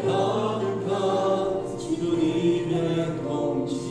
가득한 주님의 통치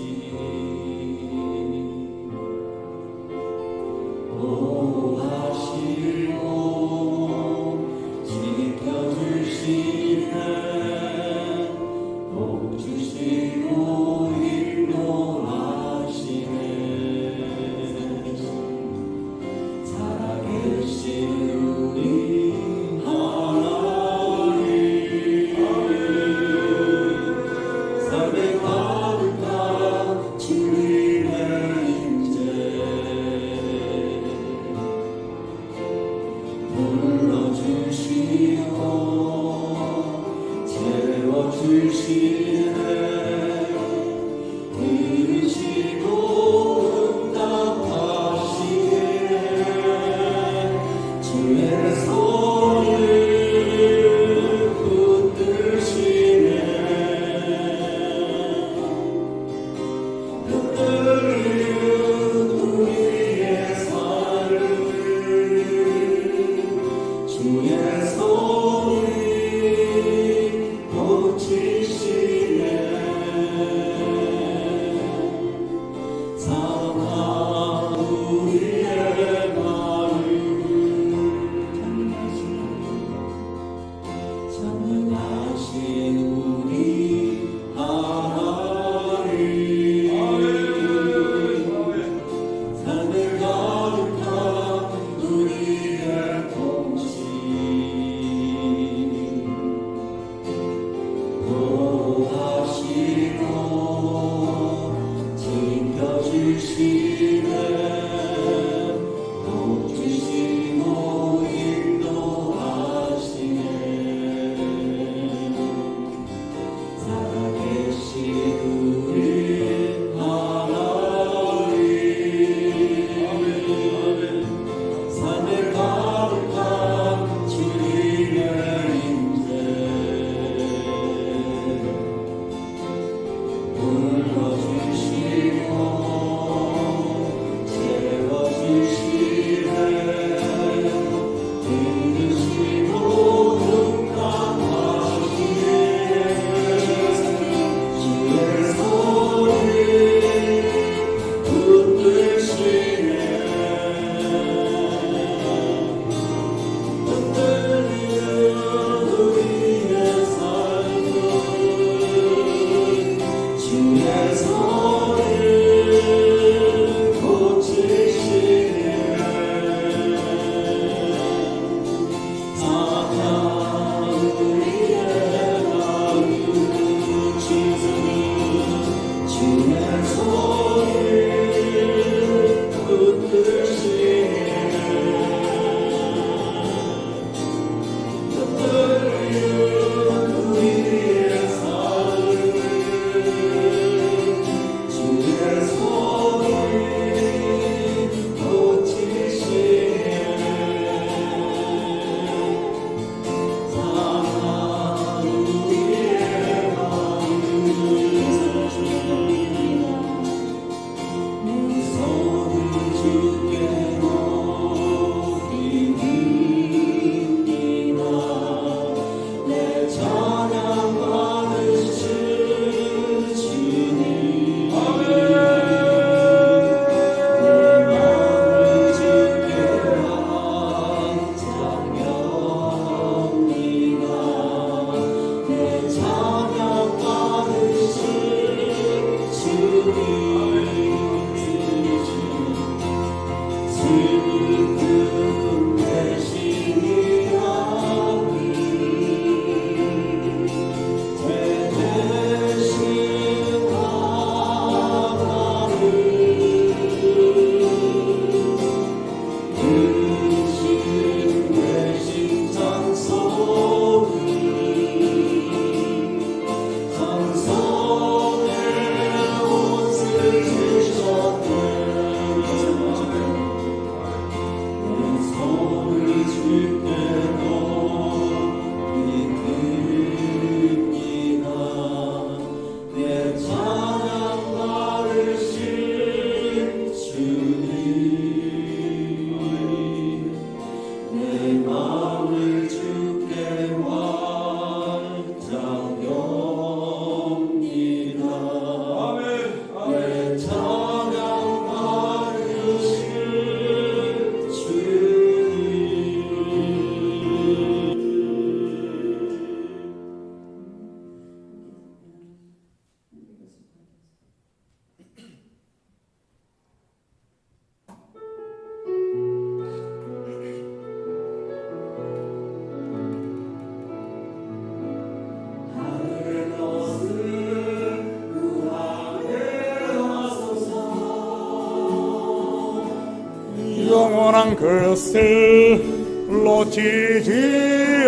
영원한 것을 놓치지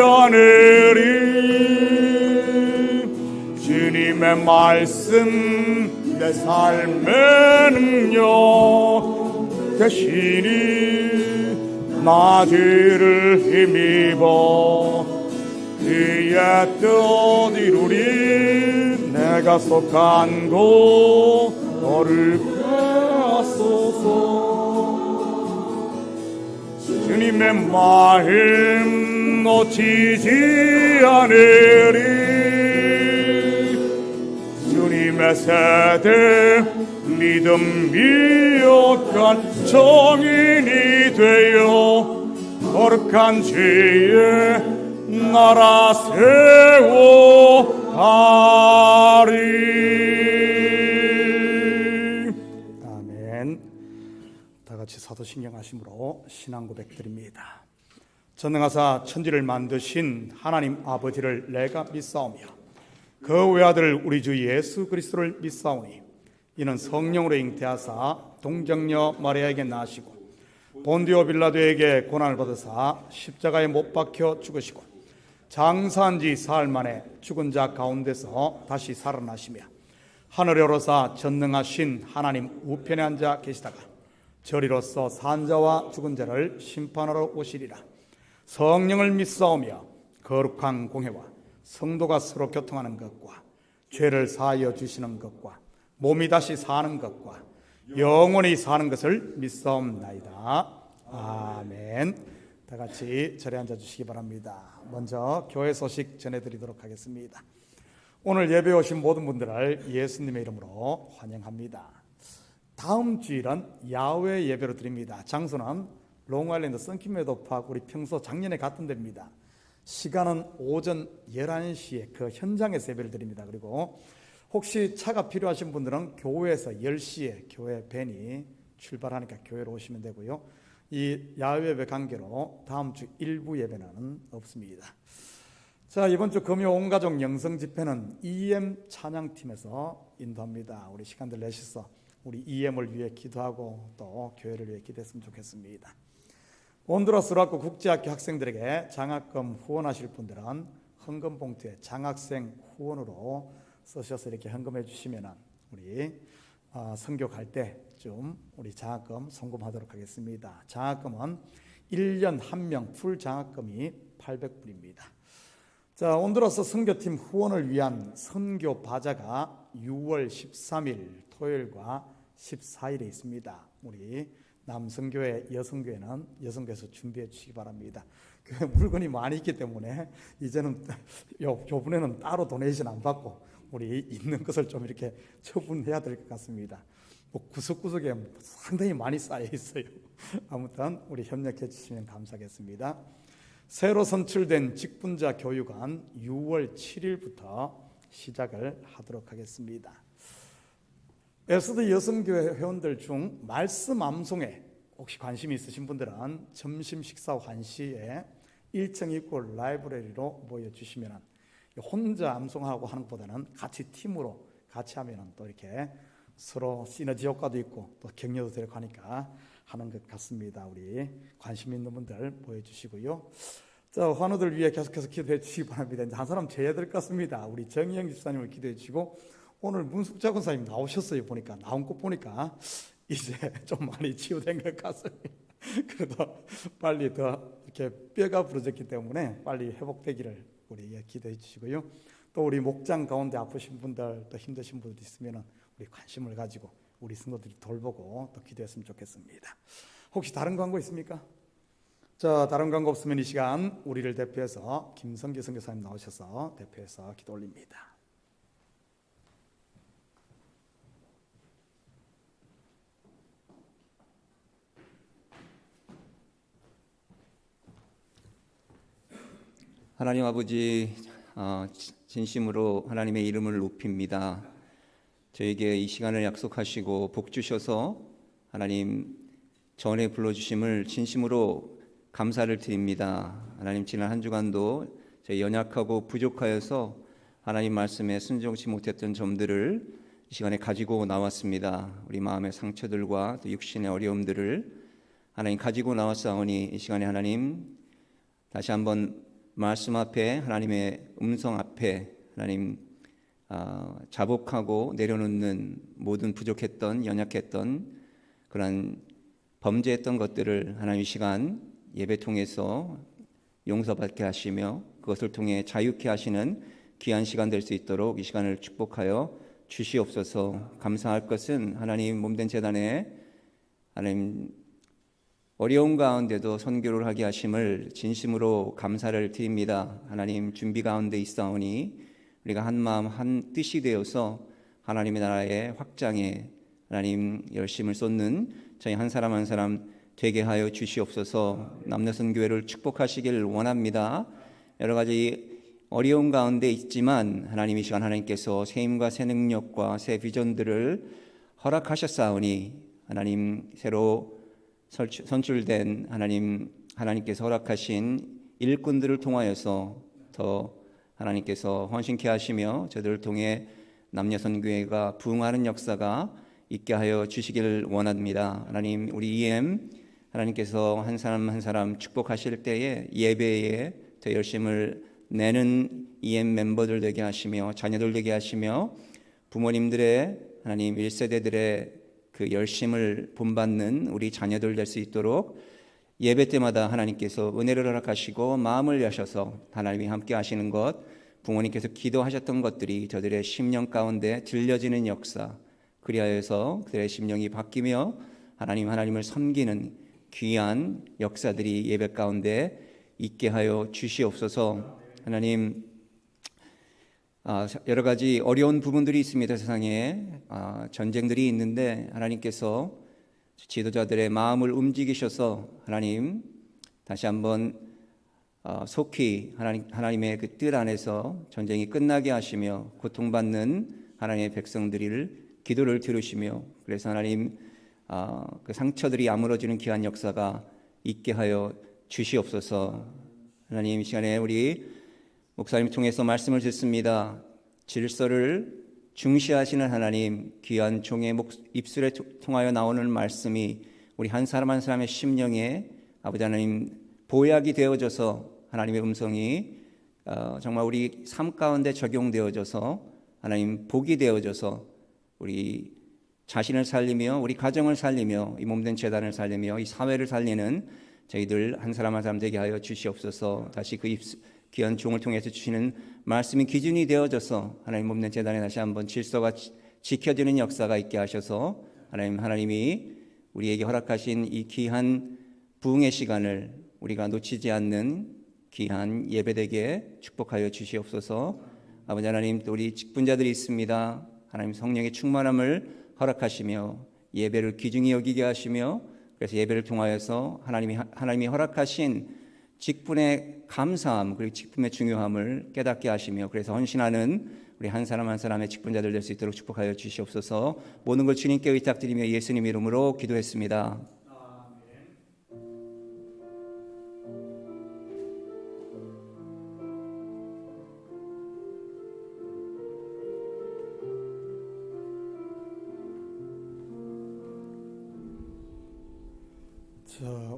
않으리. 주님의 말씀 내 삶의 능력 대신이 나 죄를 힘입어 그의 뜻 이루리. 내가 속한 곳 거룩해 하소서. 주님의 마음 놓치지 않으리. 주님의 세대 믿음 미혹한 정인이 되어 거룩한 죄의 나라 세워가리. 아멘. 다 같이 같이 사도신경하심으로 신앙 고백드립니다. 전능하사 천지를 만드신 하나님 아버지를 내가 믿사오며 그 외아들 우리 주 예수 그리스도를 믿사오니 이는 성령으로 잉태하사 동정녀 마리아에게 나시고 본디오 빌라도에게 고난을 받으사 십자가에 못 박혀 죽으시고 장사한 지 사흘 만에 죽은 자 가운데서 다시 살아나시며 하늘에 오르사 전능하신 하나님 우편에 앉아 계시다가 저리로서 산자와 죽은 자를 심판하러 오시리라. 성령을 믿사오며 거룩한 공회와 성도가 서로 교통하는 것과 죄를 사하여 주시는 것과 몸이 다시 사는 것과 영원히 사는 것을 믿사옵나이다. 아멘. 다 같이 자리에 앉아 주시기 바랍니다. 먼저 교회 소식 전해드리도록 하겠습니다. 오늘 예배에 오신 모든 분들을 예수님의 이름으로 환영합니다. 다음 주일은 야외 예배로 드립니다. 장소는 롱아일랜드 선킴메도파크 우리 평소 작년에 갔던 데입니다. 시간은 오전 11시에 그 현장에서 예배를 드립니다. 그리고 혹시 차가 필요하신 분들은 교회에서 10시에 교회 밴이 출발하니까 교회로 오시면 되고요. 이 야외 예배 관계로 다음 주 일부 예배는 없습니다. 자, 이번 주 금요 온가족 영성 집회는 EM 찬양팀에서 인도합니다. 우리 시간들 내셔서 우리 EM을 위해 기도하고 또 교회를 위해 기도했으면 좋겠습니다. 온두라스 로아코 국제학교 학생들에게 장학금 후원하실 분들은 헌금 봉투에 장학생 후원으로 쓰셔서 이렇게 헌금해 주시면 우리 선교 갈 때쯤 우리 장학금 송금하도록 하겠습니다. 장학금은 1년 1명 풀 장학금이 800불입니다. 자, 온두라스 선교팀 후원을 위한 선교 바자가 6월 13일 토요일과 14일에 있습니다. 우리 남성교회, 여성교회는 여성교회에서 준비해 주시기 바랍니다. 교회 물건이 많이 있기 때문에 이제는 요번에는 따로 도네이션 안 받고 우리 있는 것을 좀 이렇게 처분해야 될 것 같습니다. 뭐 구석구석에 상당히 많이 쌓여 있어요. 아무튼 우리 협력해 주시면 감사하겠습니다. 새로 선출된 직분자 교육은 6월 7일부터 시작을 하도록 하겠습니다. 에스더 여성교회 회원들 중 말씀 암송에 혹시 관심이 있으신 분들은 점심 식사 환시에 1층 입구 라이브러리로 모여주시면 혼자 암송하고 하는 것보다는 같이 팀으로 같이 하면 또 이렇게 서로 시너지 효과도 있고 또 격려도 되고 하니까 하는 것 같습니다. 우리 관심 있는 분들 모여주시고요. 자, 환우들 위해 계속해서 기도해 주시기 바랍니다. 이제 한 사람 제야 될 것 같습니다. 우리 정희영 집사님을 기도해 주시고 오늘 문숙자 권사님 나오셨어요. 보니까 나온 것 보니까 이제 좀 많이 치유된 것 같습니다. 그래도 빨리 더 이렇게 뼈가 부러졌기 때문에 빨리 회복되기를 우리 기도해 주시고요. 또 우리 목장 가운데 아프신 분들 또 힘드신 분들 있으면 우리 관심을 가지고 우리 성도들이 돌보고 또 기도했으면 좋겠습니다. 혹시 다른 광고 있습니까? 자, 다른 광고 없으면 이 시간 우리를 대표해서 김성기 선교사님 나오셔서 대표해서 기도 올립니다. 하나님 아버지, 진심으로 하나님의 이름을 높입니다. 저에게 이 시간을 약속하시고 복 주셔서 하나님 전에 불러주심을 진심으로 감사를 드립니다. 하나님 지난 한 주간도 저희 연약하고 부족하여서 하나님 말씀에 순종치 못했던 점들을 이 시간에 가지고 나왔습니다. 우리 마음의 상처들과 또 육신의 어려움들을 하나님 가지고 나왔사오니 이 시간에 하나님 다시 한번 말씀 앞에 하나님의 음성 앞에 하나님 자복하고 내려놓는 모든 부족했던 연약했던 그런 범죄했던 것들을 하나님 이 시간 예배 통해서 용서받게 하시며 그것을 통해 자유케 하시는 귀한 시간 될 수 있도록 이 시간을 축복하여 주시옵소서. 감사할 것은 하나님 몸된 제단에 하나님 어려운 가운데도 선교를 하게 하심을 진심으로 감사를 드립니다. 하나님 준비 가운데 있사오니 우리가 한 마음 한 뜻이 되어서 하나님의 나라의 확장에 하나님 열심을 쏟는 저희 한 사람 한 사람 되게 하여 주시옵소서. 남녀선 교회를 축복하시길 원합니다. 여러 가지 어려운 가운데 있지만 하나님 이 시간 하나님께서 새 힘과 새 능력과 새 비전들을 허락하셨사오니 하나님 새로 선출된 하나님께서 허락하신 일꾼들을 통하여서 더 하나님께서 헌신케 하시며 저들을 통해 남녀선교회가 부흥하는 역사가 있게 하여 주시기를 원합니다. 하나님, 우리 EM 하나님께서 한 사람 한 사람 축복하실 때에 예배에 더 열심을 내는 EM 멤버들 되게 하시며 자녀들 되게 하시며 부모님들의 하나님 1세대들의 그 열심을 본받는 우리 자녀들 될 수 있도록 예배 때마다 하나님께서 은혜를 허락하시고 마음을 여셔서 하나님이 함께 하시는 것, 부모님께서 기도하셨던 것들이 저들의 심령 가운데 들려지는 역사, 그리하여서 그들의 심령이 바뀌며 하나님을 섬기는 귀한 역사들이 예배 가운데 있게 하여 주시옵소서. 하나님, 여러 가지 어려운 부분들이 있습니다. 세상에 전쟁들이 있는데 하나님께서 지도자들의 마음을 움직이셔서 하나님 다시 한번 속히 하나님의 그 뜻 안에서 전쟁이 끝나게 하시며 고통받는 하나님의 백성들을 기도를 들으시며 그래서 하나님 그 상처들이 아물어지는 귀한 역사가 있게 하여 주시옵소서. 하나님, 이 시간에 우리 목사님 통해서 말씀을 듣습니다. 질서를 중시하시는 하나님, 귀한 종의 입술에 통하여 나오는 말씀이 우리 한 사람 한 사람의 심령에 아버지 하나님 보약이 되어져서 하나님의 음성이 정말 우리 삶 가운데 적용되어져서 하나님 복이 되어져서 우리 자신을 살리며 우리 가정을 살리며 이 몸된 재단을 살리며 이 사회를 살리는 저희들 한 사람 한 사람 되게 하여 주시옵소서. 다시 그 귀한 종을 통해서 주시는 말씀이 기준이 되어져서 하나님 몸된 재단에 다시 한번 질서가 지켜지는 역사가 있게 하셔서 하나님이 우리에게 허락하신 이 귀한 부흥의 시간을 우리가 놓치지 않는 귀한 예배되게 축복하여 주시옵소서. 아버지 하나님, 또 우리 직분자들이 있습니다. 하나님 성령의 충만함을 허락하시며 예배를 귀중히 여기게 하시며 그래서 예배를 통하여서 하나님이 허락하신 직분의 감사함 그리고 직분의 중요함을 깨닫게 하시며 그래서 헌신하는 우리 한 사람 한 사람의 직분자들 될 수 있도록 축복하여 주시옵소서. 모든 걸 주님께 의탁드리며 예수님 이름으로 기도했습니다.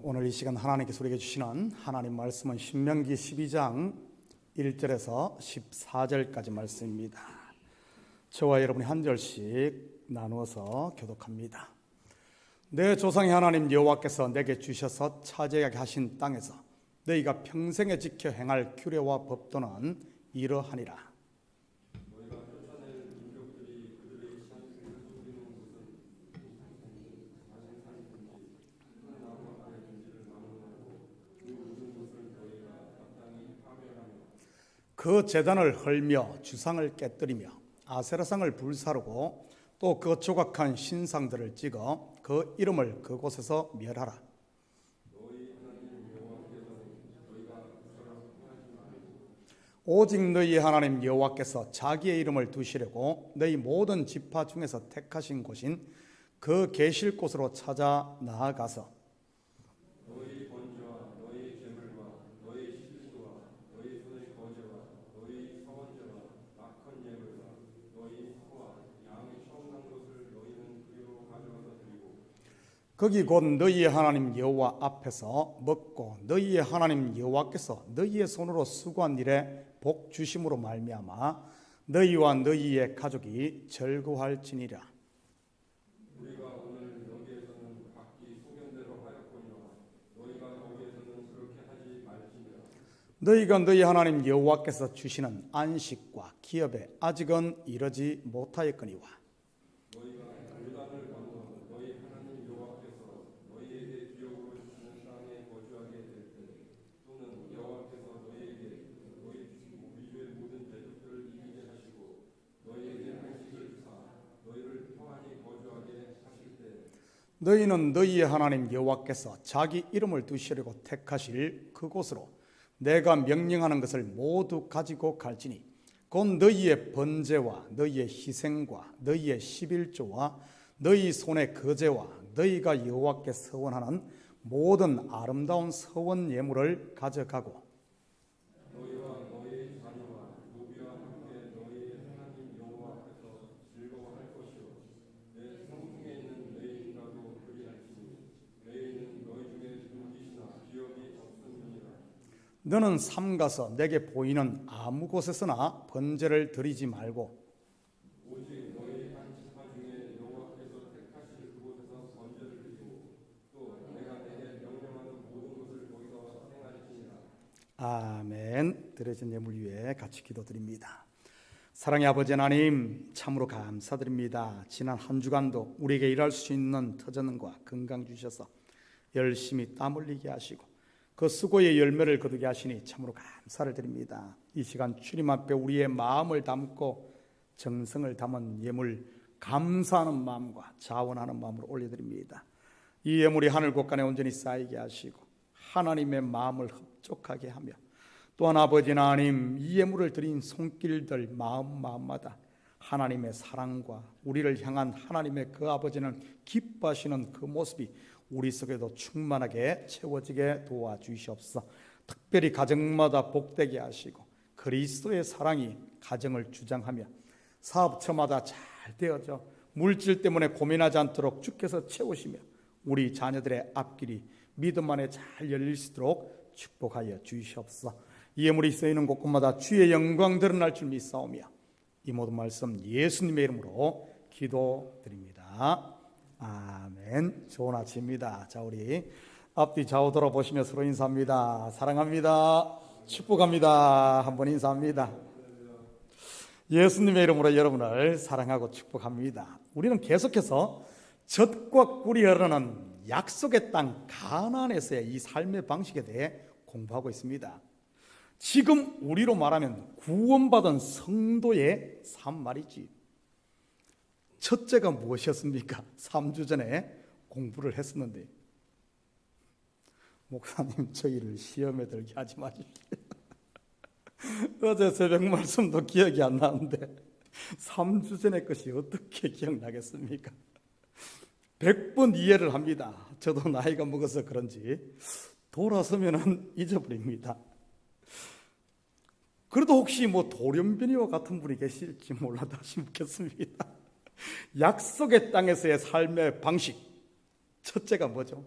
오늘 이 시간 하나님께서 우리에게 주시는 하나님 말씀은 신명기 12장 1절에서 14절까지 말씀입니다. 저와 여러분이 한 절씩 나누어서 교독합니다. 내 조상의 하나님 여호와께서 내게 주셔서 차지하게 하신 땅에서 너희가 평생에 지켜 행할 규례와 법도는 이러하니라. 그 제단을 헐며 주상을 깨뜨리며 아세라상을 불사르고 또 그 조각한 신상들을 찍어 그 이름을 그곳에서 멸하라. 오직 너희 하나님 여호와께서 자기의 이름을 두시려고 너희 모든 지파 중에서 택하신 곳인 그 계실 곳으로 찾아 나아가서 거기 곧 너희의 하나님 여호와 앞에서 먹고 너희의 하나님 여호와께서 너희의 손으로 수고한 일에 복 주심으로 말미암아 너희와 너희의 가족이 즐거워할지니라. 우리가 오늘 여기에서는 각기 소견대로 하였거니와 너희가 거기에서는 그렇게 하지 말지니라. 너희가 너희 하나님 여호와께서 주시는 안식과 기업에 아직은 이르지 못하였거니와 너희는 너희의 하나님 여호와께서 자기 이름을 두시려고 택하실 그곳으로 내가 명령하는 것을 모두 가지고 갈지니 곧 너희의 번제와 너희의 희생과 너희의 11조와 너희 손의 거제와 너희가 여호와께 서원하는 모든 아름다운 서원 예물을 가져가고 너는 삼가서 내게 보이는 아무 곳에서나 번제를 드리지 말고 아멘. 드려진 예물 위에 같이 기도드립니다. 사랑의 아버지 하나님, 참으로 감사드립니다. 지난 한 주간도 우리에게 일할 수 있는 터전과 건강 주셔서 열심히 땀 흘리게 하시고 그 수고의 열매를 거두게 하시니 참으로 감사를 드립니다. 이 시간 주님 앞에 우리의 마음을 담고 정성을 담은 예물, 감사하는 마음과 자원하는 마음으로 올려드립니다. 이 예물이 하늘 곳간에 온전히 쌓이게 하시고 하나님의 마음을 흡족하게 하며 또한 아버지 하나님, 이 예물을 드린 손길들 마음마다 하나님의 사랑과 우리를 향한 하나님의 그 아버지는 기뻐하시는 그 모습이 우리 속에도 충만하게 채워지게 도와주시옵소서. 특별히 가정마다 복되게 하시고 그리스도의 사랑이 가정을 주장하며 사업처마다 잘 되어져 물질 때문에 고민하지 않도록 주께서 채우시며 우리 자녀들의 앞길이 믿음 안에 잘 열릴 수 있도록 축복하여 주시옵소서. 이 예물이 쓰이는 곳곳마다 주의 영광 드러날 줄 믿사오며 이 모든 말씀 예수님의 이름으로 기도드립니다. 아멘. 좋은 아침입니다. 자, 우리 앞뒤 좌우 돌아보시며 서로 인사합니다. 사랑합니다. 축복합니다. 한번 인사합니다. 예수님의 이름으로 여러분을 사랑하고 축복합니다. 우리는 계속해서 젖과 꿀이 흐르는 약속의 땅 가나안에서의 이 삶의 방식에 대해 공부하고 있습니다. 지금 우리로 말하면 구원받은 성도의 삶 말이지. 첫째가 무엇이었습니까? 3주 전에 공부를 했었는데 목사님 저희를 시험에 들게 하지 마십시오. 어제 새벽 말씀도 기억이 안 나는데 3주 전의 것이 어떻게 기억나겠습니까? 100번 이해를 합니다. 저도 나이가 먹어서 그런지 돌아서면 잊어버립니다. 그래도 혹시 돌연변이와 같은 분이 계실지 몰라도 묻겠습니다. 약속의 땅에서의 삶의 방식 첫째가 뭐죠?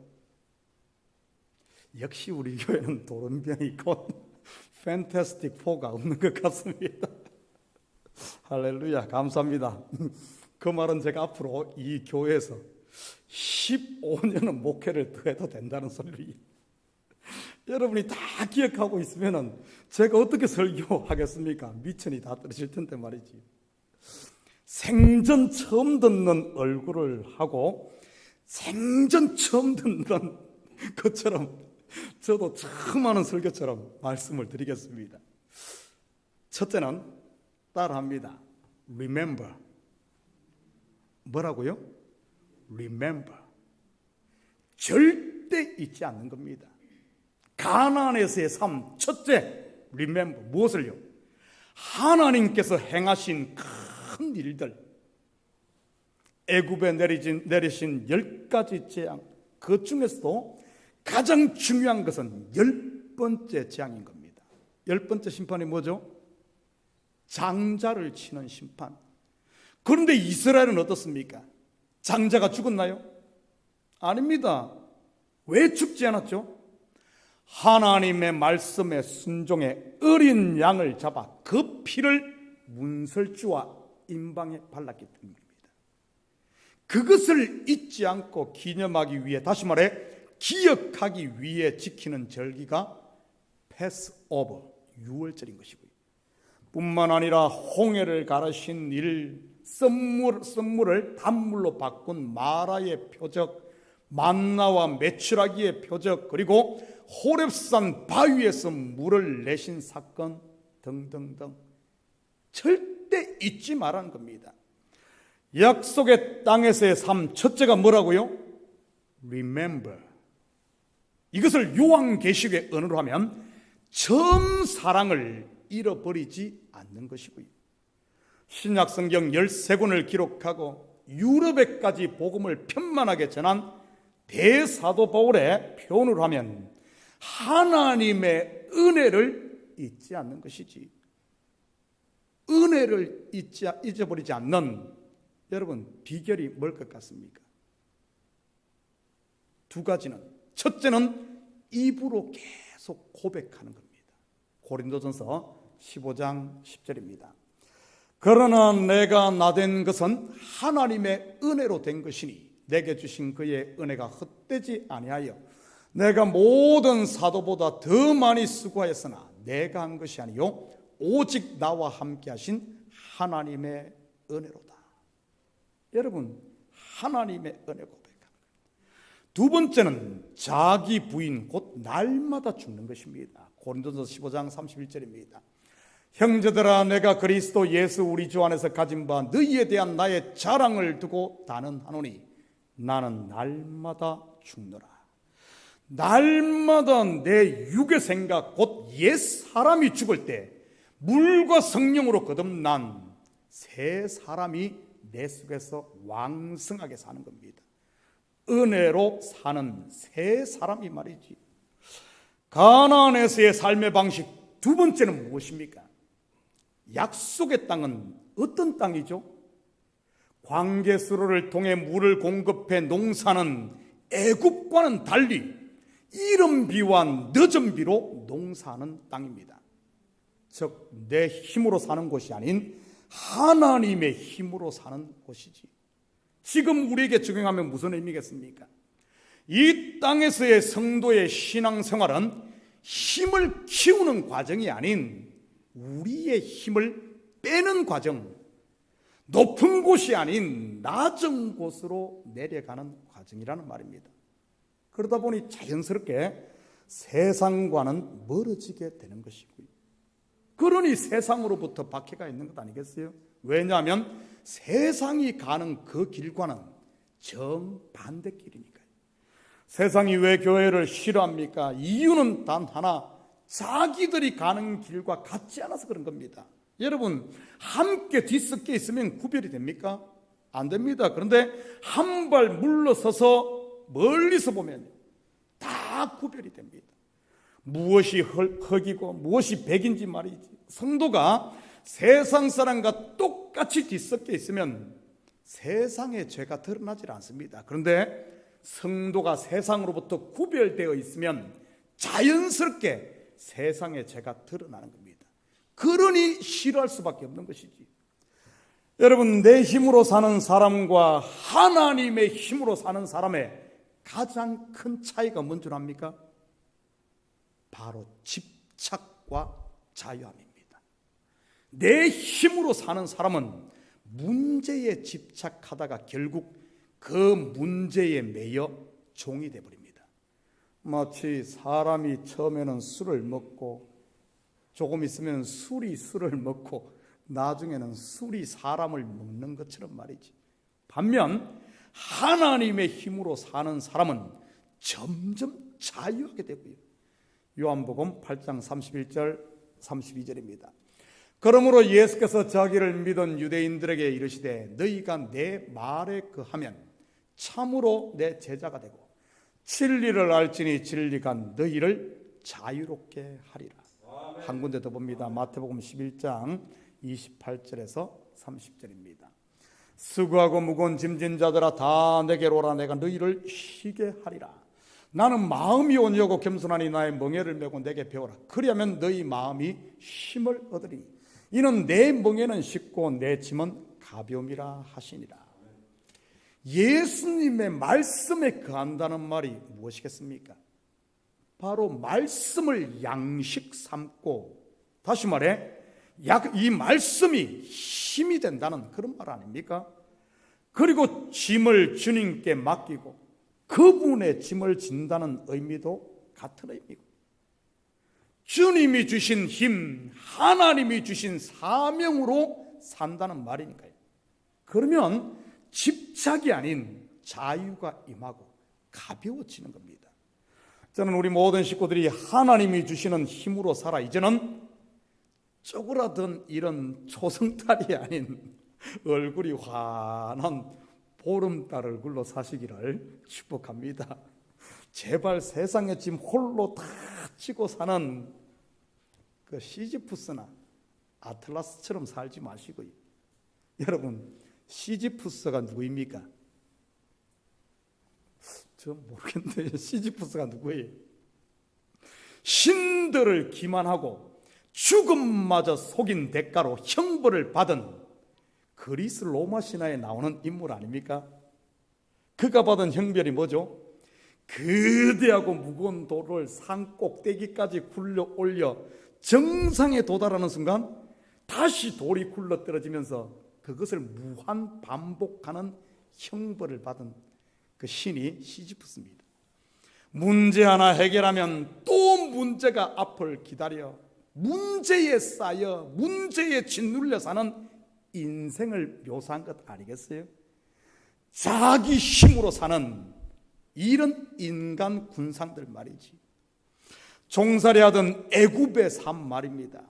역시 우리 교회는 돌연변이 곧 판타스틱 4가 없는 것 같습니다. 할렐루야, 감사합니다. 그 말은 제가 앞으로 이 교회에서 15년은 목회를 더 해도 된다는 소리를 여러분이 다 기억하고 있으면 제가 어떻게 설교하겠습니까? 미천이 다 떨어질 텐데 말이지. 생전 처음 듣는 얼굴을 하고 생전 처음 듣는 것처럼 저도 처음 하는 설교처럼 말씀을 드리겠습니다. 첫째는 따라합니다. Remember. 뭐라고요? Remember. 절대 잊지 않는 겁니다. 가나안에서의 삶 첫째, Remember. 무엇을요? 하나님께서 행하신 큰 일들, 애굽에 내리신 10가지 재앙, 그 중에서도 가장 중요한 것은 10번째 재앙인 겁니다. 10번째 심판이 뭐죠? 장자를 치는 심판. 그런데 이스라엘은 어떻습니까? 장자가 죽었나요? 아닙니다. 왜 죽지 않았죠? 하나님의 말씀에 순종해 어린 양을 잡아 그 피를 문설주와 임방에 발랐기 때문입니다. 그것을 잊지 않고 기념하기 위해, 다시 말해 기억하기 위해 지키는 절기가 패스오버, 유월절인 것이고요. 뿐만 아니라 홍해를 가르신 일, 썸물을 단물로 바꾼 마라의 표적, 만나와 메추라기의 표적, 그리고 호렙산 바위에서 물을 내신 사건 등등등 절대 잊지 말라는 겁니다. 약속의 땅에서의 삶 첫째가 뭐라고요? Remember. 이것을 요한계시록의 언어로 하면 처음 사랑을 잃어버리지 않는 것이고요. 신약성경 13권을 기록하고 유럽에까지 복음을 편만하게 전한 대사도 바울의 표현을 하면 하나님의 은혜를 잊지 않는 것이지, 은혜를 잊어버리지 않는 여러분 비결이 뭘 것 같습니까? 두 가지는, 첫째는 입으로 계속 고백하는 겁니다. 고린도전서 15장 10절입니다. 그러나 내가 나된 것은 하나님의 은혜로 된 것이니 내게 주신 그의 은혜가 헛되지 아니하여 내가 모든 사도보다 더 많이 수고하였으나 내가 한 것이 아니요 오직 나와 함께 하신 하나님의 은혜로다. 여러분, 하나님의 은혜 고백하는 거예요. 두 번째는 자기 부인 곧 날마다 죽는 것입니다. 고린도전서 15장 31절입니다. 형제들아, 내가 그리스도 예수 우리 주 안에서 가진 바 너희에 대한 나의 자랑을 두고 단언하노니 나는 날마다 죽노라. 날마다 내 육의 생각 곧 옛 사람이 죽을 때 물과 성령으로 거듭난 새 사람이 내 속에서 왕성하게 사는 겁니다. 은혜로 사는 새 사람이 말이지. 가나안에서의 삶의 방식 두 번째는 무엇입니까? 약속의 땅은 어떤 땅이죠? 광개수로를 통해 물을 공급해 농사는 애굽과는 달리 이른 비와 늦은 비로 농사하는 땅입니다. 즉 내 힘으로 사는 곳이 아닌 하나님의 힘으로 사는 곳이지. 지금 우리에게 적용하면 무슨 의미겠습니까? 이 땅에서의 성도의 신앙생활은 힘을 키우는 과정이 아닌 우리의 힘을 빼는 과정, 높은 곳이 아닌 낮은 곳으로 내려가는 과정이라는 말입니다. 그러다 보니 자연스럽게 세상과는 멀어지게 되는 것이고요. 그러니 세상으로부터 박해가 있는 것 아니겠어요? 왜냐하면 세상이 가는 그 길과는 정반대 길이니까요. 세상이 왜 교회를 싫어합니까? 이유는 단 하나, 자기들이 가는 길과 같지 않아서 그런 겁니다. 여러분, 함께 뒤섞여 있으면 구별이 됩니까? 안 됩니다. 그런데 한 발 물러서서 멀리서 보면 다 구별이 됩니다. 무엇이 흙이고 무엇이 백인지 말이지. 성도가 세상 사람과 똑같이 뒤섞여 있으면 세상의 죄가 드러나질 않습니다. 그런데 성도가 세상으로부터 구별되어 있으면 자연스럽게 세상의 죄가 드러나는 겁니다. 그러니 싫어할 수밖에 없는 것이지. 여러분, 내 힘으로 사는 사람과 하나님의 힘으로 사는 사람의 가장 큰 차이가 뭔 줄 압니까? 바로 집착과 자유함입니다. 내 힘으로 사는 사람은 문제에 집착하다가 결국 그 문제에 매여 종이 되어버립니다. 마치 사람이 처음에는 술을 먹고 조금 있으면 술이 술을 먹고 나중에는 술이 사람을 먹는 것처럼 말이지. 반면 하나님의 힘으로 사는 사람은 점점 자유하게 되고요. 요한복음 8장 31절 32절입니다. 그러므로 예수께서 자기를 믿은 유대인들에게 이르시되 너희가 내 말에 거하면 참으로 내 제자가 되고 진리를 알지니 진리가 너희를 자유롭게 하리라. 한 군데 더 봅니다. 마태복음 11장 28절에서 30절입니다. 수고하고 무거운 짐진 자들아 다 내게로 오라. 내가 너희를 쉬게 하리라. 나는 마음이 온유하고 겸손하니 나의 멍에를 메고 내게 배우라. 그리하면 너희 마음이 힘을 얻으리. 이는 내 멍에는 쉽고 내 짐은 가벼움이라 하시니라. 예수님의 말씀에 거한다는 말이 무엇이겠습니까? 바로 말씀을 양식 삼고, 다시 말해 이 말씀이 힘이 된다는 그런 말 아닙니까? 그리고 짐을 주님께 맡기고 그분의 짐을 진다는 의미도 같은 의미고, 주님이 주신 힘, 하나님이 주신 사명으로 산다는 말이니까요. 그러면 집착이 아닌 자유가 임하고 가벼워지는 겁니다. 저는 우리 모든 식구들이 하나님이 주시는 힘으로 살아 이제는 쪼그라든 이런 초승달이 아닌 얼굴이 환한 보름달 얼굴로 사시기를 축복합니다. 제발 세상에 지금 홀로 다 치고 사는 그 시지푸스나 아틀라스처럼 살지 마시고요. 여러분, 시지푸스가 누구입니까? 저 모르겠는데 시지푸스가 누구예요? 신들을 기만하고 죽음마저 속인 대가로 형벌을 받은 그리스 로마 신화에 나오는 인물 아닙니까? 그가 받은 형벌이 뭐죠? 거대하고 무거운 돌을 산 꼭대기까지 굴려 올려 정상에 도달하는 순간 다시 돌이 굴러 떨어지면서 그것을 무한 반복하는 형벌을 받은 그 신이 시지푸스입니다. 문제 하나 해결하면 또 문제가 앞을 기다려 문제에 쌓여 문제에 짓눌려 사는 인생을 묘사한 것 아니겠어요? 자기 힘으로 사는 이런 인간 군상들 말이지. 종살이 하던 애굽의 삶 말입니다.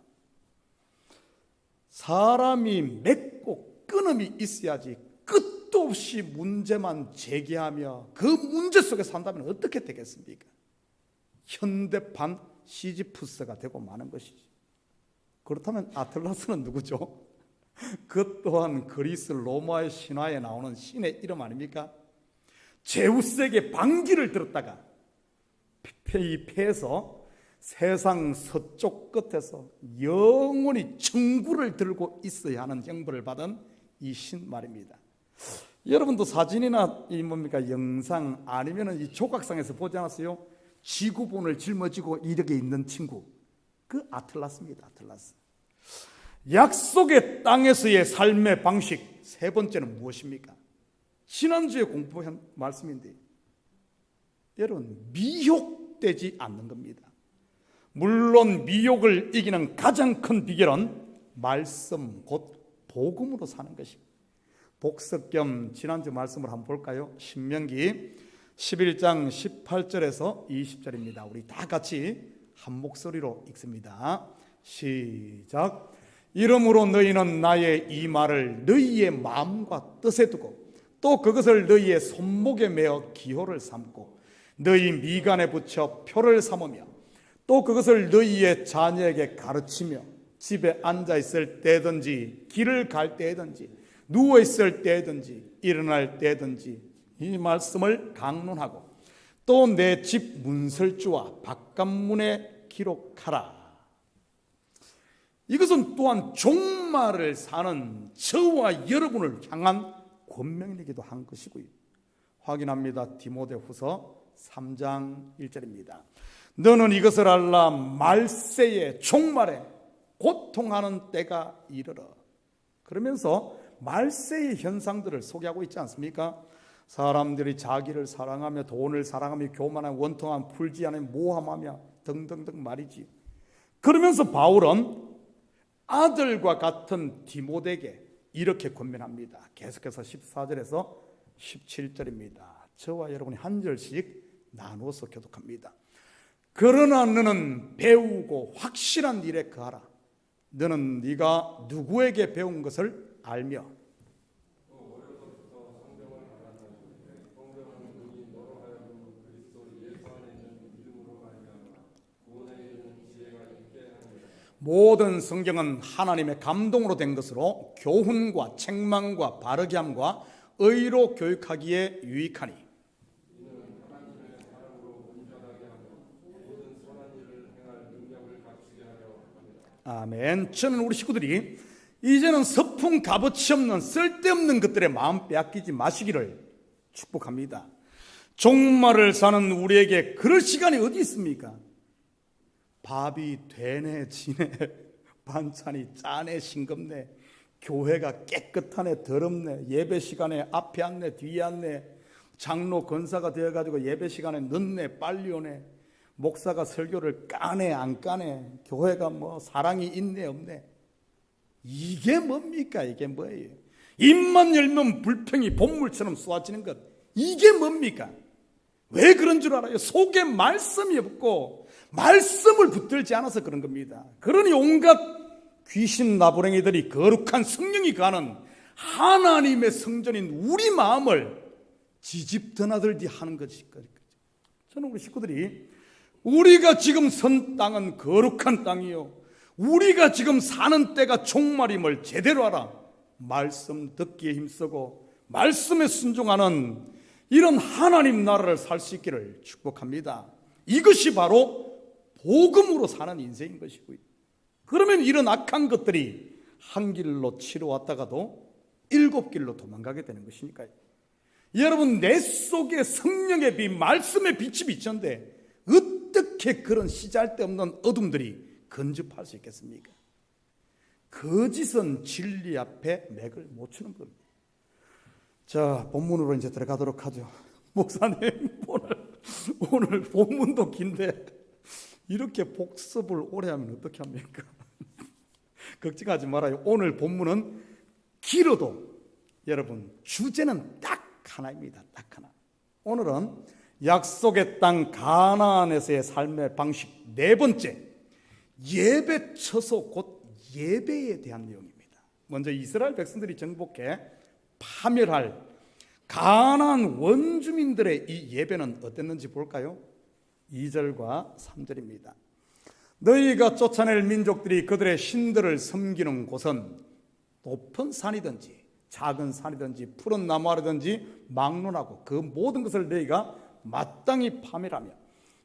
사람이 맺고 끊음이 있어야지 끝도 없이 문제만 제기하며 그 문제 속에 산다면 어떻게 되겠습니까? 현대판 시지푸스가 되고 마는 것이지. 그렇다면 아틀라스는 누구죠? 그 또한 그리스 로마의 신화에 나오는 신의 이름 아닙니까? 제우스에게 반기를 들었다가 패해서 세상 서쪽 끝에서 영원히 청구를 들고 있어야 하는 형벌을 받은 이 신 말입니다. 여러분도 사진이나 이 뭡니까 영상 아니면은 이 조각상에서 보지 않았어요? 지구본을 짊어지고 이렇게 있는 친구, 그 아틀라스입니다. 아틀라스. 약속의 땅에서의 삶의 방식 세 번째는 무엇입니까? 지난주에 공부한 말씀인데 여러분, 미혹되지 않는 겁니다. 물론 미혹을 이기는 가장 큰 비결은 말씀 곧 복음으로 사는 것입니다. 복습 겸 지난주 말씀을 한번 볼까요? 신명기 11장 18절에서 20절입니다. 우리 다 같이 한 목소리로 읽습니다. 시작. 이러므로 너희는 나의 이 말을 너희의 마음과 뜻에 두고 또 그것을 너희의 손목에 메어 기호를 삼고 너희 미간에 붙여 표를 삼으며 또 그것을 너희의 자녀에게 가르치며 집에 앉아 있을 때든지 길을 갈 때든지 누워 있을 때든지 일어날 때든지 이 말씀을 강론하고 또 내 집 문설주와 바깥문에 기록하라. 이것은 또한 종말을 사는 저와 여러분을 향한 권명이기도 한 것이고요. 확인합니다. 디모데후서 3장 1절입니다. 너는 이것을 알라. 말세에 종말에 고통하는 때가 이르러. 그러면서 말세의 현상들을 소개하고 있지 않습니까? 사람들이 자기를 사랑하며 돈을 사랑하며 교만하며 원통하며 풀지 않으며 모함하며 등등등 말이지. 그러면서 바울은 아들과 같은 디모데에게 이렇게 권면합니다. 계속해서 14절에서 17절입니다. 저와 여러분이 한 절씩 나누어서 교독합니다. 그러나 너는 배우고 확실한 일에 거하라. 너는 네가 누구에게 배운 것을 알며 모든 성경은 하나님의 감동으로 된 것으로 교훈과 책망과 바르게 함과 의로 교육하기에 유익하니 아멘. 저는 우리 식구들이 이제는 서풍 값어치 없는 쓸데없는 것들에 마음 빼앗기지 마시기를 축복합니다. 종말을 사는 우리에게 그럴 시간이 어디 있습니까? 밥이 되네 지네, 반찬이 짜네 싱겁네, 교회가 깨끗하네 더럽네, 예배 시간에 앞에 앉네 뒤에 앉네, 장로 권사가 되어가지고 예배 시간에 늦네 빨리 오네, 목사가 설교를 까네 안 까네, 교회가 뭐 사랑이 있네 없네. 이게 뭡니까? 이게 뭐예요? 입만 열면 불평이 본물처럼 쏟아지는 것, 이게 뭡니까? 왜 그런 줄 알아요? 속에 말씀이 없고 말씀을 붙들지 않아서 그런 겁니다. 그러니 온갖 귀신 나부랭이들이 거룩한 성령이 가는 하나님의 성전인 우리 마음을 지집 드나들디 하는 것이. 저는 우리 식구들이 우리가 지금 선 땅은 거룩한 땅이요, 우리가 지금 사는 때가 종말임을 제대로 알아 말씀 듣기에 힘쓰고 말씀에 순종하는 이런 하나님 나라를 살 수 있기를 축복합니다. 이것이 바로 복음으로 사는 인생인 것이고요. 그러면 이런 악한 것들이 한 길로 치러왔다가도 7길로 도망가게 되는 것이니까요. 여러분, 내 속에 성령의 빛, 말씀의 빛이 비쳤는데 어떻게 그런 시잘데없는 어둠들이 건집할 수 있겠습니까? 거짓은 진리 앞에 맥을 못 추는 겁니다. 자, 본문으로 이제 들어가도록 하죠. 목사님, 오늘 본문도 긴데 이렇게 복습을 오래 하면 어떻게 합니까? 걱정하지 말아요. 오늘 본문은 길어도 여러분 주제는 딱 하나입니다. 딱 하나. 오늘은 약속의 땅 가나안에서의 삶의 방식 4번째, 예배 처소 곧 예배에 대한 내용입니다. 먼저 이스라엘 백성들이 정복해 파멸할 가나안 원주민들의 이 예배는 어땠는지 볼까요? 2절과 3절입니다. 너희가 쫓아낼 민족들이 그들의 신들을 섬기는 곳은 높은 산이든지 작은 산이든지 푸른 나무 아래든지 막론하고 그 모든 것을 너희가 마땅히 파멸하며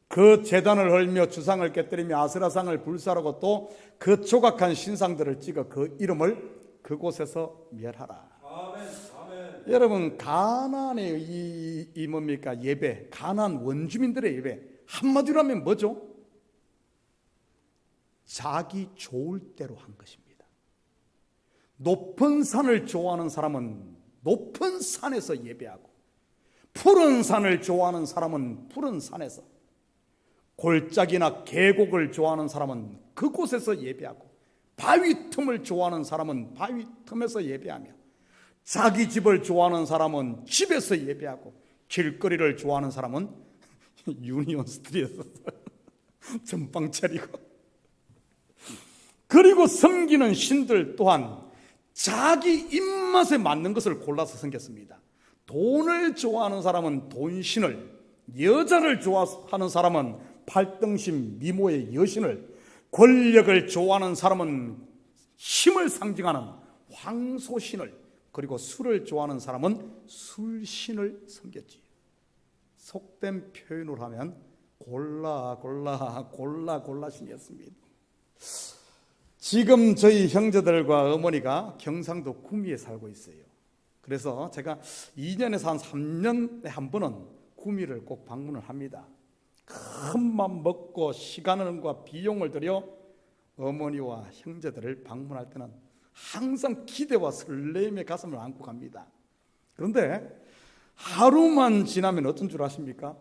그 제단을 헐며 주상을 깨뜨리며 아스라상을 불사르고 또 그 조각한 신상들을 찍어 그 이름을 그곳에서 멸하라. 아멘, 아멘. 여러분, 가나안의 이 뭡니까? 예배, 가나안 원주민들의 예배, 한마디로 하면 뭐죠? 자기 좋을 대로 한 것입니다. 높은 산을 좋아하는 사람은 높은 산에서 예배하고, 푸른 산을 좋아하는 사람은 푸른 산에서, 골짜기나 계곡을 좋아하는 사람은 그곳에서 예배하고, 바위 틈을 좋아하는 사람은 바위 틈에서 예배하며, 자기 집을 좋아하는 사람은 집에서 예배하고, 길거리를 좋아하는 사람은 유니온 스트리트에서 전방 차리고, 그리고 섬기는 신들 또한 자기 입맛에 맞는 것을 골라서 섬겼습니다. 돈을 좋아하는 사람은 돈신을, 여자를 좋아하는 사람은 팔등신 미모의 여신을, 권력을 좋아하는 사람은 힘을 상징하는 황소신을, 그리고 술을 좋아하는 사람은 술신을 섬겼지. 속된 표현을 하면 골라신이었습니다. 지금 저희 형제들과 어머니가 경상도 구미에 살고 있어요. 그래서 제가 2년에서 한 3년에 한 번은 구미를 꼭 방문을 합니다. 큰맘 먹고 시간과 비용을 들여 어머니와 형제들을 방문할 때는 항상 기대와 설렘의 가슴을 안고 갑니다. 그런데 하루만 지나면 어떤 줄 아십니까?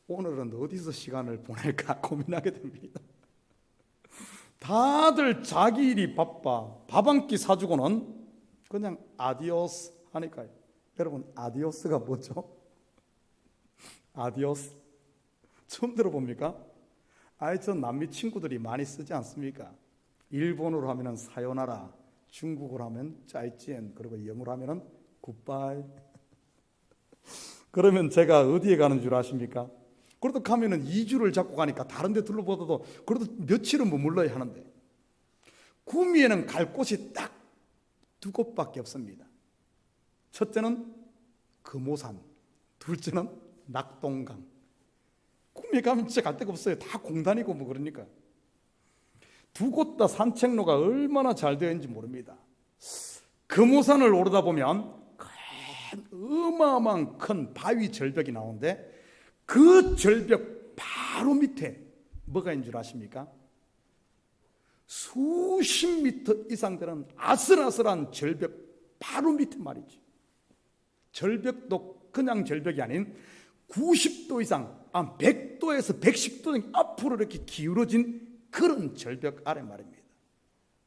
오늘은 어디서 시간을 보낼까 고민하게 됩니다. 다들 자기 일이 바빠 밥 한 끼 사주고는 그냥 아디오스 하니까요. 여러분, 아디오스가 뭐죠? 아디오스 처음 들어봅니까? 저 남미 친구들이 많이 쓰지 않습니까? 일본어로 하면은 사요나라, 중국어로 하면 짜이찌엔, 그리고 영어로 하면은 굿바이. 그러면 제가 어디에 가는 줄 아십니까? 그래도 가면은 2주를 잡고 가니까 다른 데 둘러보다도 그래도 며칠은 머물러야 하는데, 구미에는 갈 곳이 딱 2곳밖에 없습니다. 첫째는 금오산, 둘째는 낙동강. 구미에 가면 진짜 갈 데가 없어요. 다 공단이고 뭐 그러니까. 2곳 다 산책로가 얼마나 잘 되어 있는지 모릅니다. 금오산을 오르다 보면 어마어마한 큰 바위 절벽이 나오는데, 그 절벽 바로 밑에 뭐가 있는 줄 아십니까? 수십 미터 이상 되는 아슬아슬한 절벽 바로 밑에 말이지. 절벽도 그냥 절벽이 아닌 90도 이상, 100도에서 110도 앞으로 이렇게 기울어진 그런 절벽 아래 말입니다.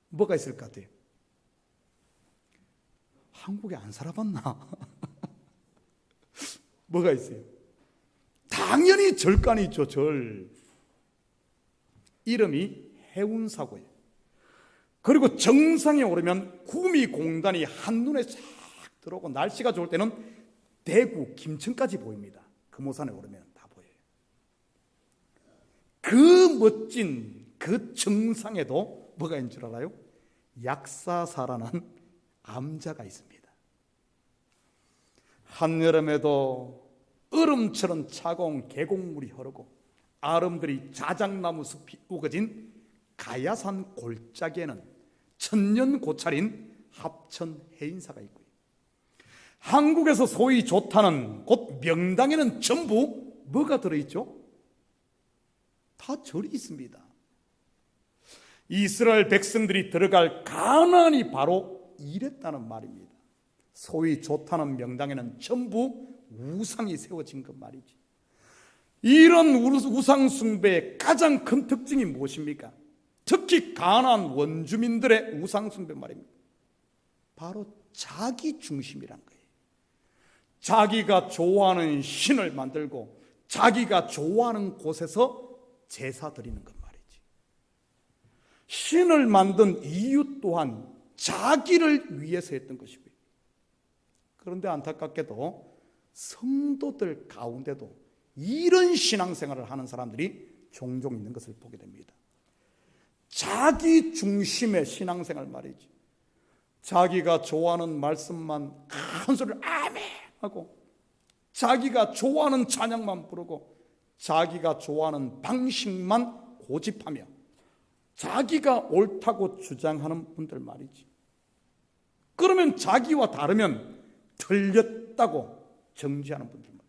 뭐가 있을 것 같아요? 한국에 안 살아봤나? 뭐가 있어요? 당연히 절간이 있죠. 절. 이름이 해운사고예요. 그리고 정상에 오르면 구미 공단이 한눈에 싹 들어오고, 날씨가 좋을 때는 대구, 김천까지 보입니다. 금오산에 오르면 다 보여요. 그 멋진 그 정상에도 뭐가 있는 줄 알아요? 약사사라는 암자가 있습니다. 한여름에도 얼음처럼 차가운 계곡물이 흐르고 아름드리 자작나무 숲이 우거진 가야산 골짜기에는 천년 고찰인 합천 해인사가 있고요. 한국에서 소위 좋다는 곳 명당에는 전부 뭐가 들어있죠? 다 절이 있습니다. 이스라엘 백성들이 들어갈 가나안이 바로 이랬다는 말입니다. 소위 좋다는 명당에는 전부 우상이 세워진 것 말이지. 이런 우상 숭배의 가장 큰 특징이 무엇입니까? 특히 가나안 원주민들의 우상 숭배 말입니다. 바로 자기 중심이란 거예요. 자기가 좋아하는 신을 만들고 자기가 좋아하는 곳에서 제사 드리는 것 말이지. 신을 만든 이유 또한 자기를 위해서 했던 것이고요. 그런데 안타깝게도 성도들 가운데도 이런 신앙생활을 하는 사람들이 종종 있는 것을 보게 됩니다. 자기 중심의 신앙생활 말이지. 자기가 좋아하는 말씀만 큰 소리를 아멘 하고, 자기가 좋아하는 찬양만 부르고, 자기가 좋아하는 방식만 고집하며, 자기가 옳다고 주장하는 분들 말이지. 그러면 자기와 다르면 틀렸다고 정지하는 분들 말이지.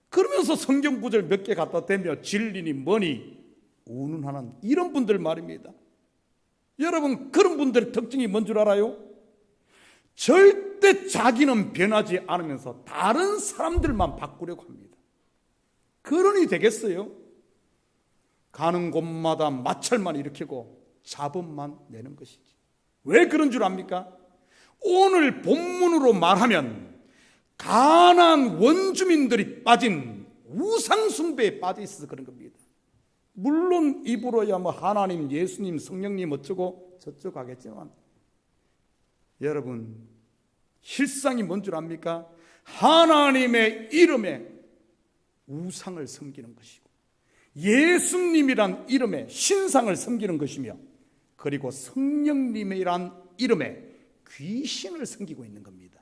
그러면서 성경 구절 몇 개 갖다 대며 진리니 뭐니 운운하는 이런 분들 말입니다. 여러분, 그런 분들의 특징이 뭔 줄 알아요? 절대 자기는 변하지 않으면서 다른 사람들만 바꾸려고 합니다. 그러니 되겠어요? 가는 곳마다 마찰만 일으키고 잡음만 내는 것이지. 왜 그런 줄 압니까? 오늘 본문으로 말하면 가나안 원주민들이 빠진 우상 숭배에 빠져 있어서 그런 겁니다. 물론 입으로야 뭐 하나님, 예수님, 성령님 어쩌고 저쩌고 하겠지만, 여러분, 실상이 뭔 줄 압니까? 하나님의 이름에 우상을 섬기는 것이고, 예수님이란 이름에 신상을 섬기는 것이며, 그리고 성령님이란 이름에 귀신을 섬기고 있는 겁니다.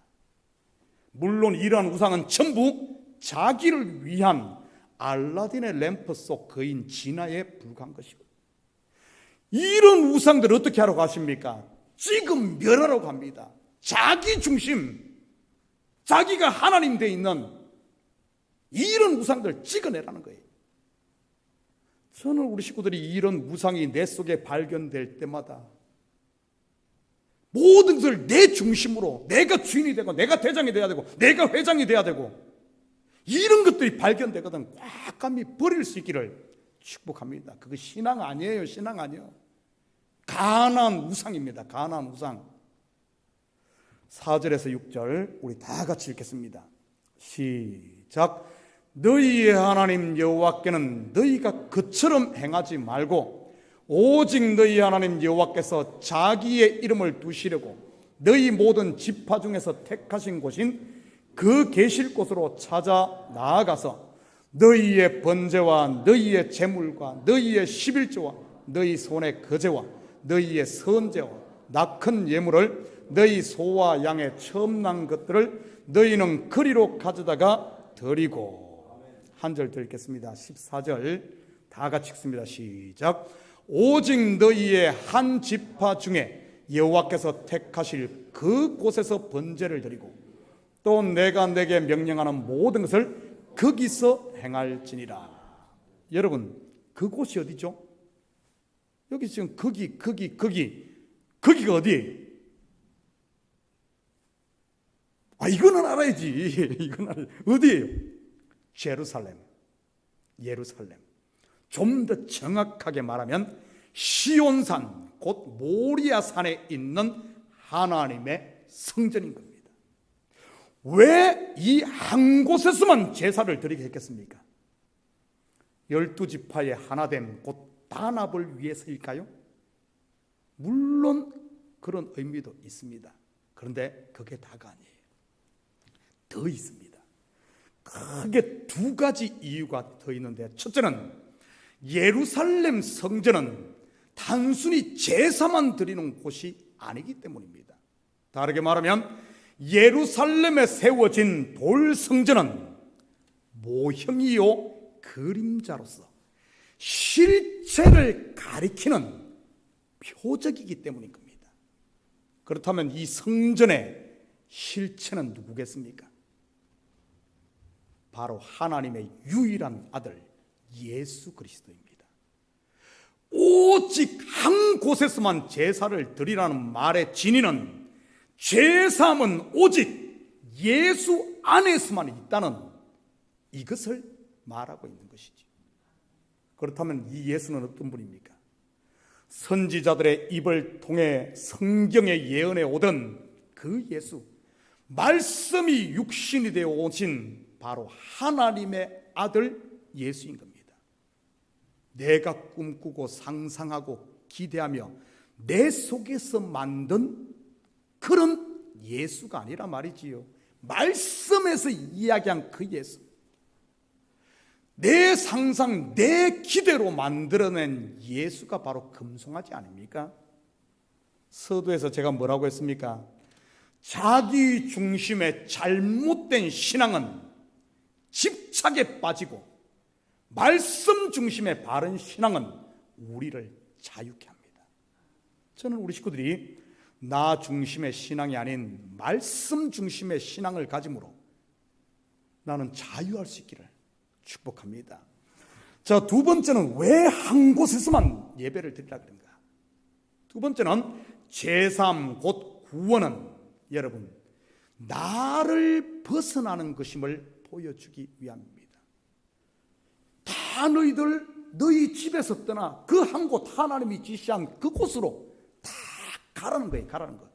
물론 이러한 우상은 전부 자기를 위한 알라딘의 램프 속 거인 진화에 불과한 것이고, 이런 우상들을 어떻게 하러 가십니까? 지금 멸하라고 합니다. 자기 중심, 자기가 하나님 되어 있는 이런 우상들 찍어내라는 거예요. 저는 우리 식구들이 이런 우상이 내 속에 발견될 때마다 모든 것을 내 중심으로, 내가 주인이 되고 내가 대장이 돼야 되고 내가 회장이 돼야 되고, 이런 것들이 발견되거든 꽉감히 버릴 수 있기를 축복합니다. 그거 신앙 아니에요. 신앙 아니에요. 가나안 우상입니다. 가나안 우상. 4절에서 6절 우리 다 같이 읽겠습니다. 시작. 너희의 하나님 여호와께는 너희가 그처럼 행하지 말고, 오직 너희 하나님 여호와께서 자기의 이름을 두시려고 너희 모든 지파 중에서 택하신 곳인 그 계실 곳으로 찾아 나아가서 너희의 번제와 너희의 제물과 너희의 십일조와 너희 손의 거제와 너희의 선제와 낙헌 예물을, 너희 소와 양의 처음 난 것들을 너희는 거리로 가져다가 드리고. 한 절 더 읽겠습니다. 14절 다 같이 읽습니다. 시작. 오직 너희의 한 지파 중에 여호와께서 택하실 그 곳에서 번제를 드리고, 또 내가 내게 명령하는 모든 것을 거기서 행할지니라. 여러분, 그곳이 어디죠? 여기 지금 거기가 어디예요? 이거는 알아야지. 이건 알아야지. 어디예요? 예루살렘. 좀 더 정확하게 말하면 시온산, 곧 모리아산에 있는 하나님의 성전인 겁니다. 왜 이 한 곳에서만 제사를 드리게 했겠습니까? 12지파의 하나됨, 곧 단합을 위해서일까요? 물론 그런 의미도 있습니다. 그런데 그게 다가 아니에요. 더 있습니다. 크게 두 가지 이유가 더 있는데, 첫째는 예루살렘 성전은 단순히 제사만 드리는 곳이 아니기 때문입니다. 다르게 말하면 예루살렘에 세워진 돌 성전은 모형이요 그림자로서 실체를 가리키는 표적이기 때문인 겁니다. 그렇다면 이 성전의 실체는 누구겠습니까? 바로 하나님의 유일한 아들 예수 그리스도입니다. 오직 한 곳에서만 제사를 드리라는 말의 진의는 죄사함은 오직 예수 안에서만 있다는 이것을 말하고 있는 것이지. 그렇다면 이 예수는 어떤 분입니까? 선지자들의 입을 통해 성경의 예언에 오던 그 예수, 말씀이 육신이 되어 오신 바로 하나님의 아들 예수인 겁니다. 내가 꿈꾸고 상상하고 기대하며 내 속에서 만든 그런 예수가 아니라 말이지요. 말씀에서 이야기한 그 예수. 내 상상, 내 기대로 만들어낸 예수가 바로 금송아지 아닙니까? 서두에서 제가 뭐라고 했습니까? 자기 중심의 잘못된 신앙은 집착에 빠지고 말씀 중심의 바른 신앙은 우리를 자유케 합니다. 저는 우리 식구들이 나 중심의 신앙이 아닌 말씀 중심의 신앙을 가짐으로 나는 자유할 수 있기를 축복합니다. 자, 두 번째는 왜 한 곳에서만 예배를 드리라 그런가? 두 번째는 제3 곧 구원은 여러분 나를 벗어나는 것임을 보여주기 위함입니다. 다 너희 집에서 떠나 그 한 곳 하나님이 지시한 그곳으로 다 가라는 거예요. 가라는 것.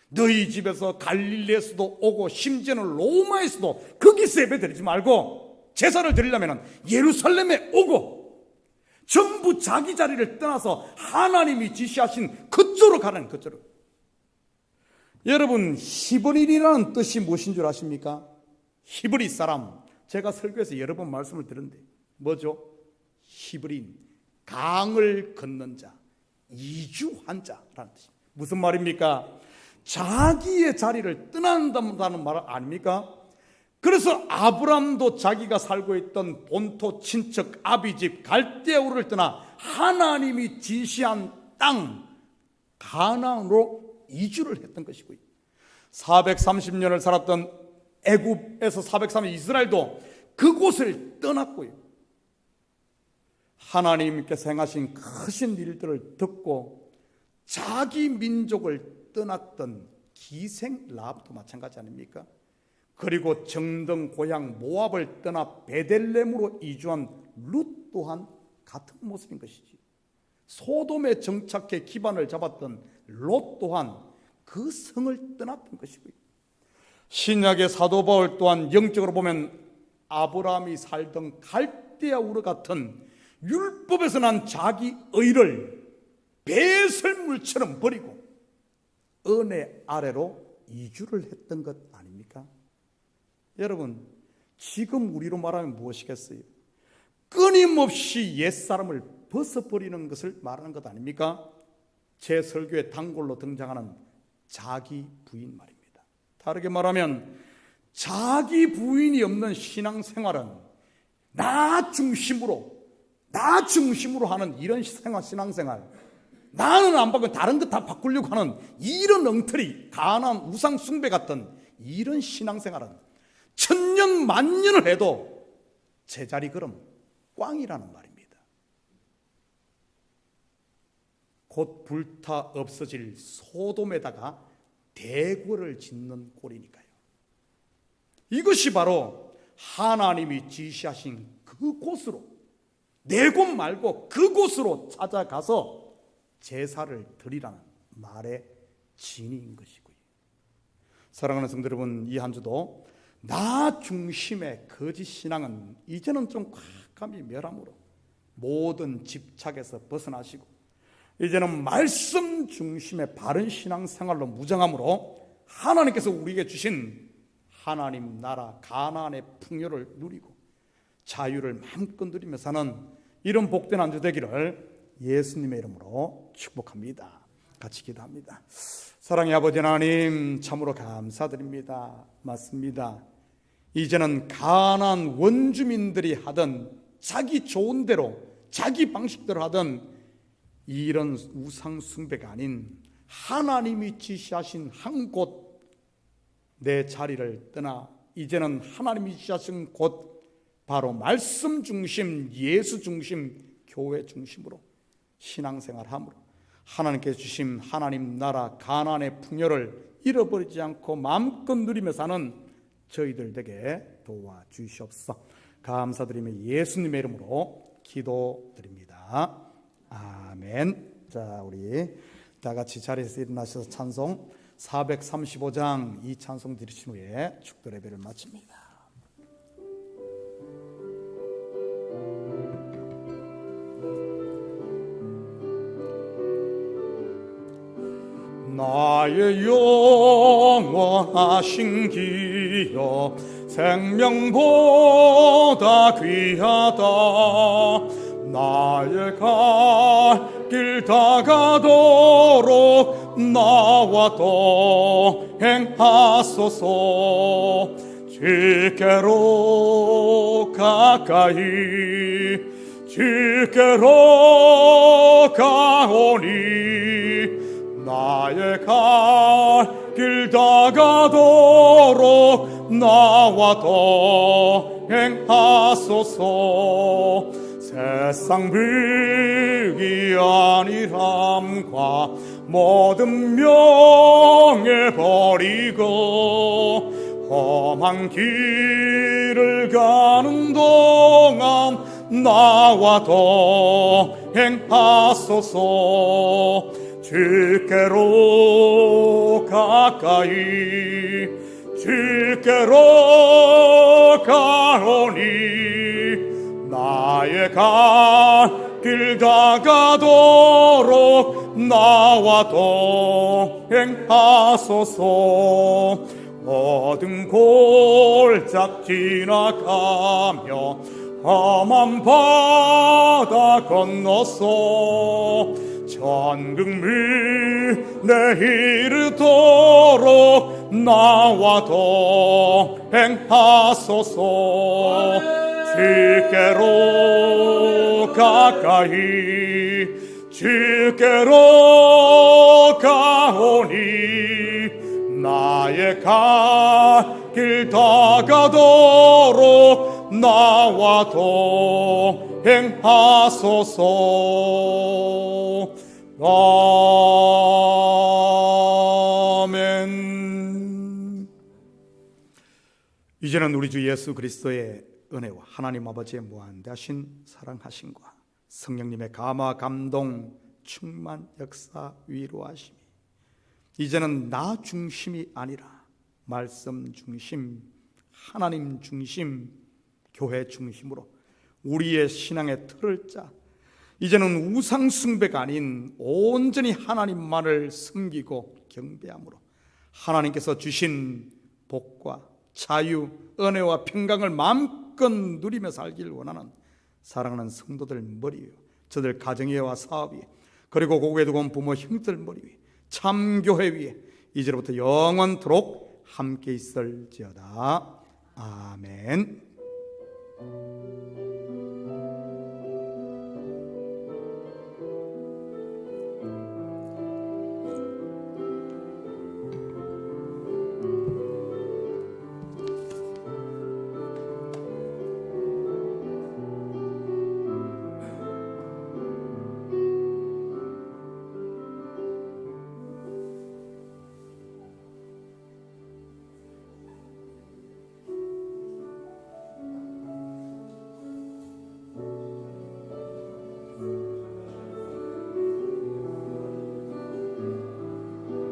너희 집에서 갈릴리에서도 오고 심지어는 로마에서도 거기서 예배 드리지 말고 제사를 드리려면 예루살렘에 오고 전부 자기 자리를 떠나서 하나님이 지시하신 그쪽으로 가라는 그쪽으로. 여러분 히브리인이라는 뜻이 무엇인 줄 아십니까? 히브리 사람, 제가 설교에서 여러 번 말씀을 드렸는데 뭐죠? 히브리인, 강을 건넌 자, 이주한 자라는 뜻입니다. 무슨 말입니까? 자기의 자리를 떠난다는 말 아닙니까? 그래서 아브람도 자기가 살고 있던 본토 친척 아비집 갈대우를 떠나 하나님이 지시한 땅 가나안으로 이주를 했던 것이고요. 430년을 살았던 애굽에서 430년 이스라엘도 그곳을 떠났고요. 하나님께서 행하신 크신 일들을 듣고 자기 민족을 떠났던 기생 라합도 마찬가지 아닙니까? 그리고 정등 고향 모압을 떠나 베들레헴으로 이주한 룻 또한 같은 모습인 것이지. 소돔에 정착해 기반을 잡았던 롯 또한 그 성을 떠났던 것이고요. 신약의 사도 바울 또한 영적으로 보면 아브라함이 살던 갈대아 우르 같은 율법에서 난 자기 의를 배설물처럼 버리고 은혜 아래로 이주를 했던 것 아닙니까? 여러분 지금 우리로 말하면 무엇이겠어요? 끊임없이 옛사람을 벗어버리는 것을 말하는 것 아닙니까? 제 설교의 단골로 등장하는 자기 부인 말입니다. 다르게 말하면 자기 부인이 없는 신앙생활은 나 중심으로 하는 이런 신앙생활, 나는 안 바꾸고 다른 것 다 바꾸려고 하는 이런 엉터리, 가난 우상 숭배 같은 이런 신앙생활은 천년 만년을 해도 제자리 걸음 꽝이라는 말입니다. 곧 불타 없어질 소돔에다가 대궐을 짓는 꼴이니까요. 이것이 바로 하나님이 지시하신 그곳으로, 내 곳 말고 그곳으로 찾아가서 제사를 드리라는 말의 진리인 것이고요. 사랑하는 성도 여러분, 이 한 주도 나 중심의 거짓 신앙은 이제는 좀 꽉감이 멸함으로 모든 집착에서 벗어나시고 이제는 말씀 중심의 바른 신앙생활로 무장함으로 하나님께서 우리에게 주신 하나님 나라 가나안의 풍요를 누리고 자유를 마음껏 누리며 사는 이런 복된 한 주 되기를 예수님의 이름으로 축복합니다. 같이 기도합니다. 사랑의 아버지 하나님, 참으로 감사드립니다. 맞습니다. 이제는 가나안 원주민들이 하던 자기 좋은 대로 자기 방식대로 하던 이런 우상 숭배가 아닌 하나님이 지시하신 한 곳 내 자리를 떠나 이제는 하나님이 지시하신 곳 바로 말씀 중심, 예수 중심, 교회 중심으로 신앙생활함으로 하나님께서 주신 하나님 나라 가나안의 풍요를 잃어버리지 않고 마음껏 누리며 사는 저희들 되게 도와주시옵소서. 감사드리며 예수님의 이름으로 기도드립니다. 아멘. 자, 우리 다 같이 자리에서 일어나셔서 찬송 435장 이 찬송 들으신 후에 축도 예배를 마칩니다. 나의 영원하신 기여 생명보다 귀하다. 나의 갈 길 다가도록 나와 동행하소서. 주께로 가까이 주께로 가오니 나의 갈 길 다가도록 나와 동행하소서. 세상 불기 아니함과 모든 명예 버리고 험한 길을 가는 동안 나와 동행하소서. 주께로 가까이 주께로 가오니 나의 갈 길 다가도록 나와 동행하소서. 모든 골짝 지나가며 험한 바다 건너서 천국문에 이르도록 나와 동행하소서. 주께로 가까이 주께로 가오니 나의 갈 길 다가도록 나와 동행하소서. 아멘. 이제는 우리 주 예수 그리스도의 은혜와 하나님 아버지의 무한대하신 사랑하심과 성령님의 감화 감동 충만 역사 위로하심이 이제는 나 중심이 아니라 말씀 중심, 하나님 중심, 교회 중심으로 우리의 신앙의 틀을 짜 이제는 우상 숭배가 아닌 온전히 하나님만을 섬기고 경배함으로 하나님께서 주신 복과 자유, 은혜와 평강을 마음껏 누리며 살기를 원하는 사랑하는 성도들 머리 위에, 저들 가정위와 사업 위에, 그리고 고국에 두고 온 부모 형들 머리 위에, 참교회 위에 이제로부터 영원토록 함께 있을지어다. 아멘.